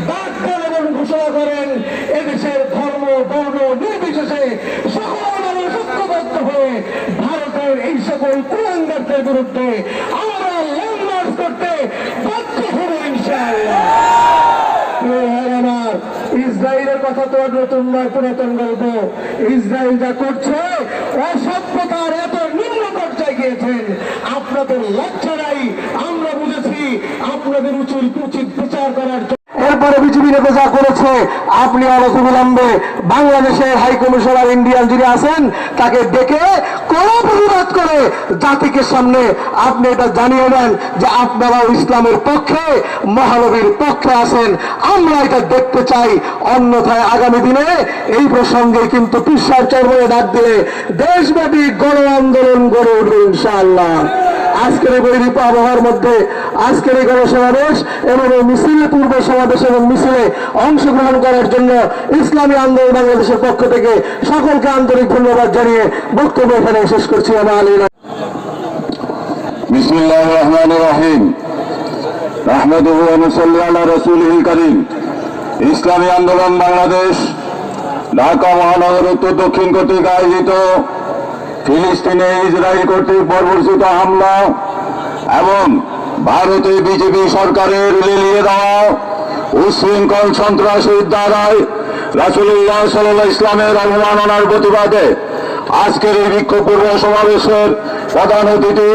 ডাক দেন এবং ঘোষণা করেন এদেশের ধর্ম বর্ণ নির্বিশেষে সকল মানুষ ঐক্যবদ্ধ হয়ে ভারতের এই সকল কুলাঙ্গারদের বিরুদ্ধে আমরা লং মার্চ করতে বাধ্য হব ইনশাআল্লাহ। আমার ইসরায়েলের কথা তো নতুন নয়, পুরাতন গল্প। ইসরায়েল যা করছে অসভ্যতার এত নিম্ন পর্যায়ে গিয়েছেন, আপনাদের লজ্জা নাই। আমরা বুঝেছি আপনাদের উচিত বিচার করার জন্য। এরপরে বিজেপি নেতা যা করেছে, আপনি অনতিবিলম্বে বাংলাদেশের হাই কমিশনার ইন্ডিয়ান যিনি আছেন তাকে ডেকে কোনো প্রতিবাদ করে জাতিকে সামনে আপনি এটা জানিয়ে দেন যে আপনারা ইসলামের পক্ষে, মহানবীর পক্ষে আছেন। আমরা এটা দেখতে চাই। অন্যথায় আগামী দিনে এই প্রসঙ্গে কিন্তু পিসার চর্মে ডাক দিলে দেশব্যাপী গণ আন্দোলন গড়ে উঠবে ইনশাআল্লাহ। আজকের এই বৈরী আবহাওয়ার মধ্যে আজকের এই গণসমাবেশ এবং এই মিছিলে, পূর্ব সমাবেশ এবং মিছিলে অংশগ্রহণ করার জন্য ইসলামী আন্দোলন বাংলাদেশের পক্ষ থেকে সকলকে আন্তরিক ধন্যবাদ জানিয়ে বক্তব্য এখানে শেষ করছি। বিসমিল্লাহির রহমানির রহিম। নাহমাদুহু ওয়া নুসাল্লি আলা রাসূলিল কারীম। ইসলামী আন্দোলন বাংলাদেশ ঢাকা মহানগর উত্তর দক্ষিণ কর্তৃক আয়োজিত ফিলিস্তিনে ইসরায়েল কর্তৃক বর্বরচিত হামলা এবং ভারতে বিজেপি সরকারের লেলিয়ে দেওয়া উচ্ছৃঙ্খল সন্ত্রাসীর দ্বারায় রাসূলুল্লাহ সাল্লাল্লাহু আলাইহি ইসলামের অবমাননার প্রতিবাদে আজকের এই বিক্ষোভ পূর্ব সমাবেশের প্রধান অতিথি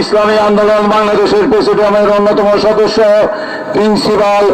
ইসলামী আন্দোলন বাংলাদেশের প্রেসিডিয়ামের অন্যতম সদস্য প্রিন্সিপাল